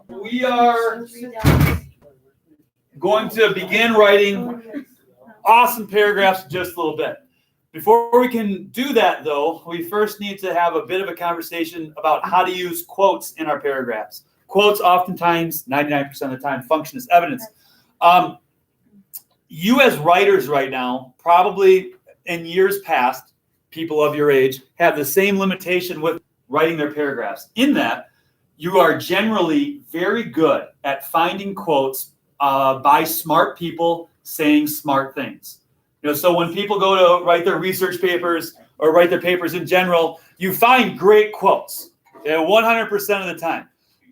We are going to begin writing awesome paragraphs in just a little bit. Before we can do that, though, we first need to have a bit of a conversation about how to use quotes in our paragraphs. Quotes oftentimes, 99% of the time, function as evidence. You as writers right now, probably in years past, people of your age, have the same limitation with writing their paragraphs. In that, you are generally very good at finding quotes by smart people saying smart things. So when people go to write their research papers or write their papers in general, you find great quotes 100% of the time.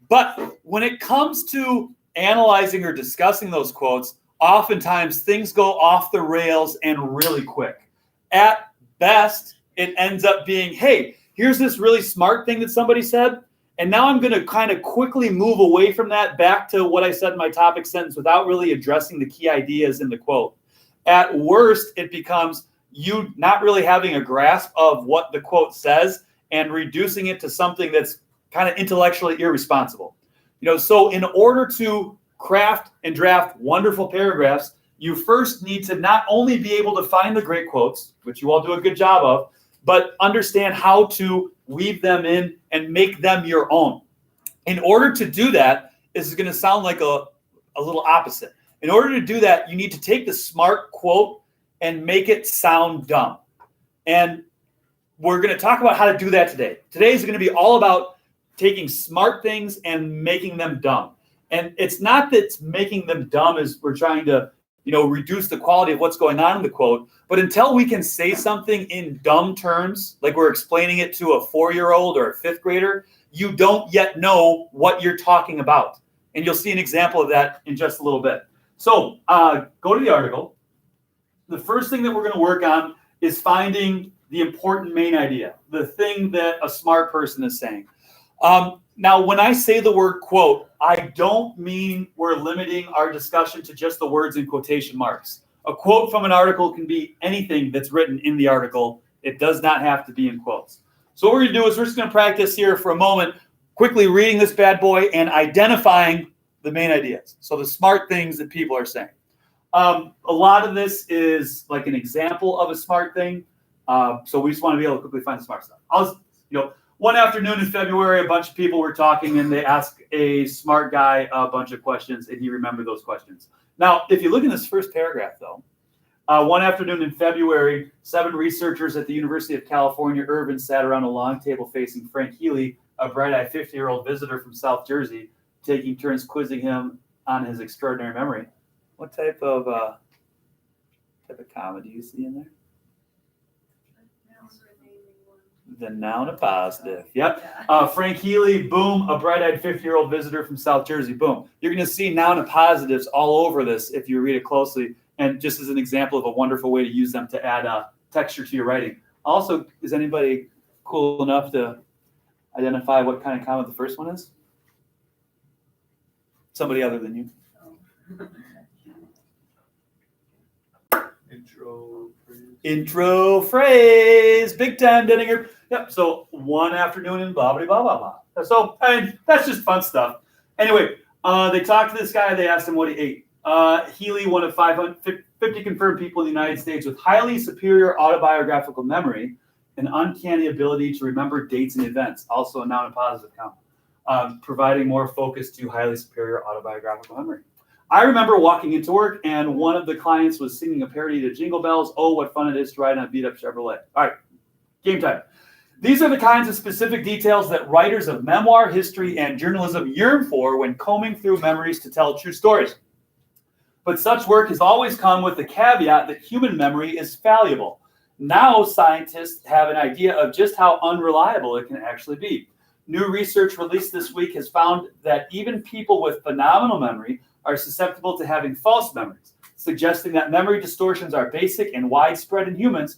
But when it comes to analyzing or discussing those quotes, oftentimes things go off the rails and really quick. At best, it ends up being, hey, here's this really smart thing that somebody said, and now I'm going to kind of quickly move away from that back to what I said in my topic sentence without really addressing the key ideas in the quote. At worst, it becomes you not really having a grasp of what the quote says and reducing it to something that's kind of intellectually irresponsible. So in order to craft and draft wonderful paragraphs, you first need to not only be able to find the great quotes, which you all do a good job of, but understand how to weave them in and make them your own. In order to do that, this is going to sound like a little opposite. In order to do that, you need to take the smart quote and make it sound dumb. And we're going to talk about how to do that today. Today is going to be all about taking smart things and making them dumb. And it's not that making them dumb is we're trying to, reduce the quality of what's going on in the quote. But until we can say something in dumb terms, like we're explaining it to a 4-year-old or a 5th grader, you don't yet know what you're talking about. And you'll see an example of that in just a little bit. So go to the article. The first thing that we're going to work on is finding the important main idea, the thing that a smart person is saying. Now, when I say the word quote, I don't mean we're limiting our discussion to just the words in quotation marks. A quote from an article can be anything that's written in the article. It does not have to be in quotes. So what we're going to do is we're just going to practice here for a moment, quickly reading this bad boy and identifying the main ideas. So the smart things that people are saying. A lot of this is like an example of a smart thing. So we just want to be able to quickly find the smart stuff. One afternoon in February, a bunch of people were talking and they asked a smart guy a bunch of questions and he remembered those questions. Now, if you look in this first paragraph, though, one afternoon in February, 7 researchers at the University of California, Irvine, sat around a long table facing Frank Healy, a bright-eyed 50-year-old visitor from South Jersey, taking turns quizzing him on his extraordinary memory. What type of comma do you see in there? The noun appositive. Yep. Frank Healy, boom, a bright-eyed 50-year-old visitor from South Jersey, boom. You're going to see noun appositives all over this if you read it closely. And just as an example of a wonderful way to use them to add texture to your writing. Also, is anybody cool enough to identify what kind of comma the first one is? Somebody other than you. Intro phrase. Big time, Denninger. Yep. So one afternoon in blah, blah, blah, blah, blah. So that's just fun stuff. Anyway, they talked to this guy. They asked him what he ate. Healy, one of 550 confirmed people in the United States with highly superior autobiographical memory and uncanny ability to remember dates and events. Also a noun and positive comma. Providing more focus to highly superior autobiographical memory. I remember walking into work and one of the clients was singing a parody to Jingle Bells. Oh, what fun it is to ride on a beat-up Chevrolet. All right, game time. These are the kinds of specific details that writers of memoir, history, and journalism yearn for when combing through memories to tell true stories. But such work has always come with the caveat that human memory is fallible. Now scientists have an idea of just how unreliable it can actually be. New research released this week has found that even people with phenomenal memory are susceptible to having false memories, suggesting that memory distortions are basic and widespread in humans,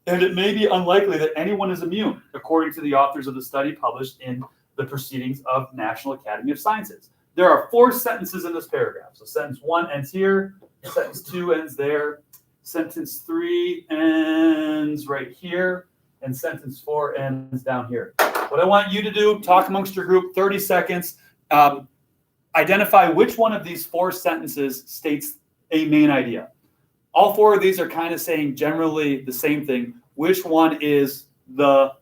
and it may be unlikely that anyone is immune, according to the authors of the study published in the Proceedings of National Academy of Sciences. There are 4 sentences in this paragraph. So sentence 1 ends here, sentence 2 ends there, sentence 3 ends right here, and sentence 4 ends down here. What I want you to do, talk amongst your group, 30 seconds, Identify which one of these 4 sentences states a main idea. All 4 of these are kind of saying generally the same thing. Which one is the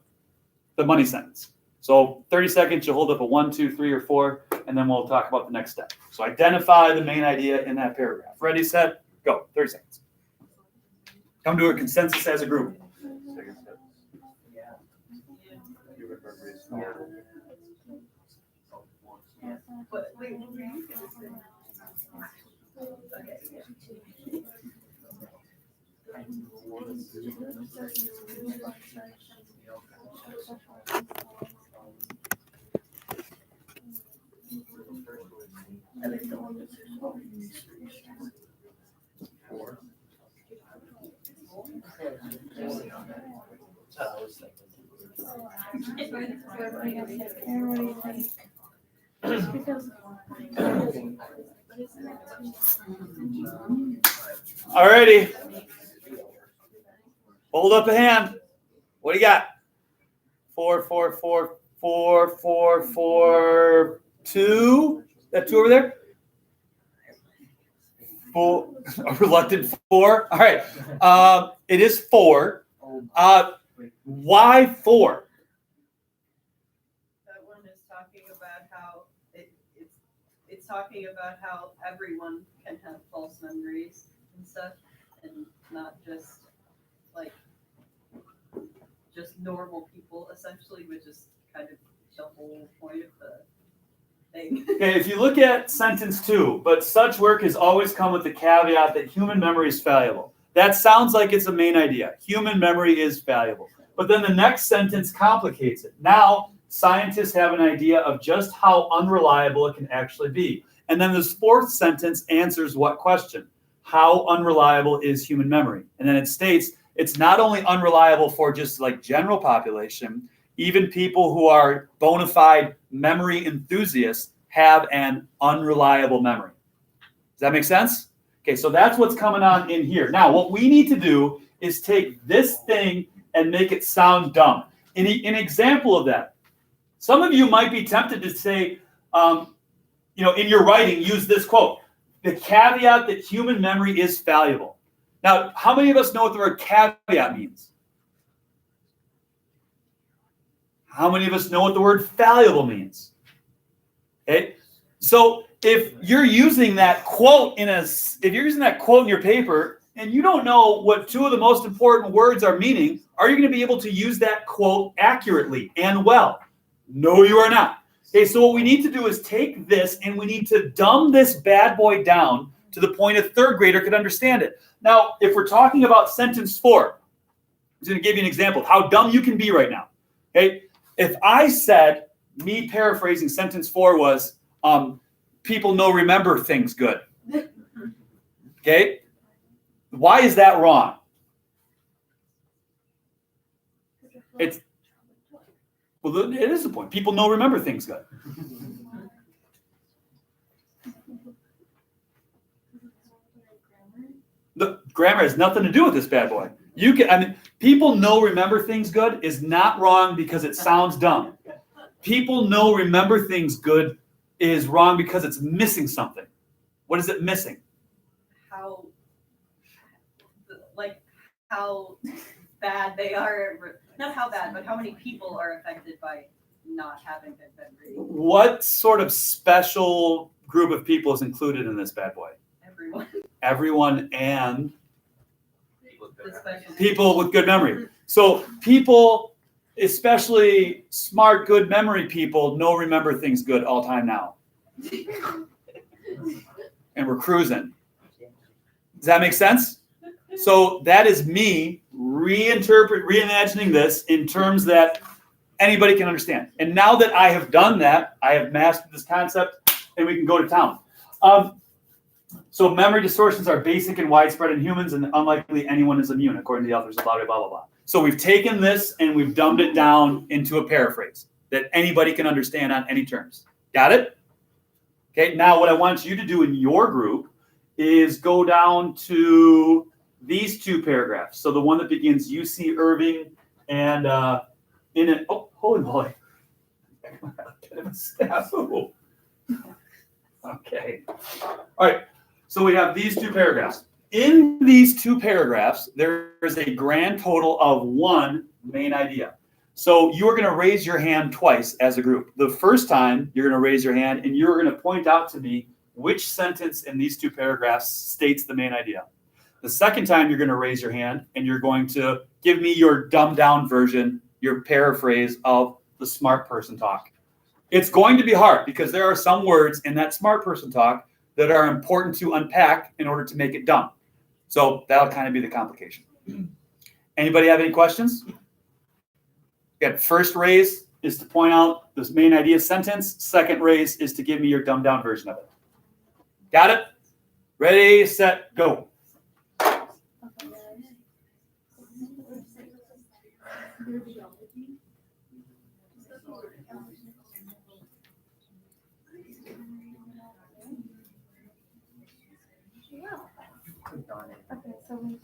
money sentence? So 30 seconds, you hold up a 1, 2, 3, or 4, and then we'll talk about the next step. So identify the main idea in that paragraph. Ready, set, go. 30 seconds. Come to a consensus as a group. Alrighty. Hold up a hand. What do you got? 4, 4, 4, 4, 4, 4, 2. That 2 over there? 4. A reluctant 4. All right. It is 4. Why 4? That one is talking about how it's talking about how everyone can have false memories and stuff, and not just like just normal people, essentially, which is kind of the whole point of the thing. Okay, if you look at sentence 2, but such work has always come with the caveat that human memory is fallible. That sounds like it's a main idea. Human memory is fallible. But then the next sentence complicates it. Now, scientists have an idea of just how unreliable it can actually be. And then this 4th sentence answers what question? How unreliable is human memory? And then it states it's not only unreliable for just like general population, even people who are bona fide memory enthusiasts have an unreliable memory. Does that make sense? Okay, so that's what's coming on in here. Now, what we need to do is take this thing and make it sound dumb. An example of that, some of you might be tempted to say, in your writing, use this quote: the caveat that human memory is fallible. Now, how many of us know what the word caveat means? How many of us know what the word fallible means? Okay, so if you're using that quote in your paper and you don't know what 2 of the most important words are meaning, are you going to be able to use that quote accurately and well? No, you are not. Okay, so what we need to do is take this and we need to dumb this bad boy down to the point a 3rd grader could understand it. Now, if we're talking about sentence 4, I'm going to give you an example of how dumb you can be right now. Okay, if I said, me paraphrasing sentence 4 was, people know remember things good. Okay, why is that wrong? It is the point. People know remember things good. The grammar has nothing to do with this bad boy. People know remember things good is not wrong because it sounds dumb. People know remember things good is wrong because it's missing something. What is it missing? How bad they are. Not how bad, but how many people are affected by not having good memory. What sort of special group of people is included in this bad boy? Everyone. Everyone and people with good memory. So people, especially smart, good memory people, know remember things good all time now. And we're cruising. Does that make sense? So that is me reimagining this in terms that anybody can understand. And now that I have done that, I have mastered this concept, and we can go to town. So memory distortions are basic and widespread in humans, and unlikely anyone is immune, according to the authors of blah, blah, blah, blah. So we've taken this and we've dumbed it down into a paraphrase that anybody can understand on any terms. Got it? Okay, now what I want you to do in your group is go down to these 2 paragraphs. So the one that begins UC Irving and holy moly. Okay. All right. So we have these two paragraphs. In these two paragraphs, there is a grand total of one main idea. So you're going to raise your hand twice as a group. The first time you're going to raise your hand and you're going to point out to me which sentence in these two paragraphs states the main idea. The second time you're going to raise your hand and you're going to give me your dumbed down version, your paraphrase of the smart person talk. It's going to be hard because there are some words in that smart person talk that are important to unpack in order to make it dumb. So that'll kind of be the complication. Anybody have any questions? Again, first raise is to point out this main idea sentence. Second raise is to give me your dumbed down version of it. Got it? Ready, set, go. Okay, so we